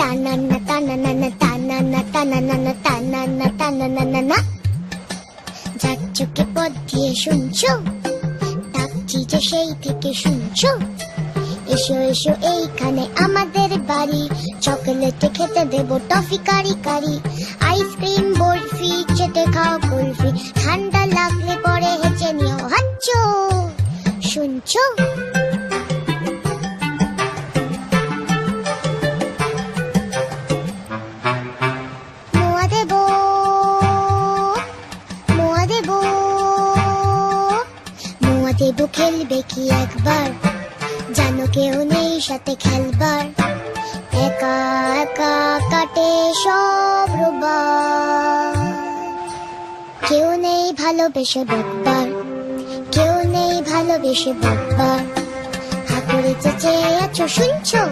তানান্না তানানানা তানান্না তানানানা তানান্না তানানানা। যার চোখে পথ দিয়ে শুনছো, ডাকছি যে সেই থেকে শুনছো। এসো এসো এইখানে আমাদের বাড়ি, চকলেটে খেতে দেবো টফি কারি কারি। আইসক্রিম বরফি চেটে খাও কুলফি, ঠান্ডা লাগলে পরে হেঁচে নিও হাচ্চো। শুনছো? মোয়া দেবো, মোয়া দেবো, মোয়া দেবো খেলবে কি একবার, জানো কেউ নেই সাথে খেলবার। একা একা কাটে সব রোববার, কেউ নেই ভালোবেসে বকবার, কেউ নেই ভালোবেসে বকবার। হাতুড়ে চেঁচে আছো শুনছো?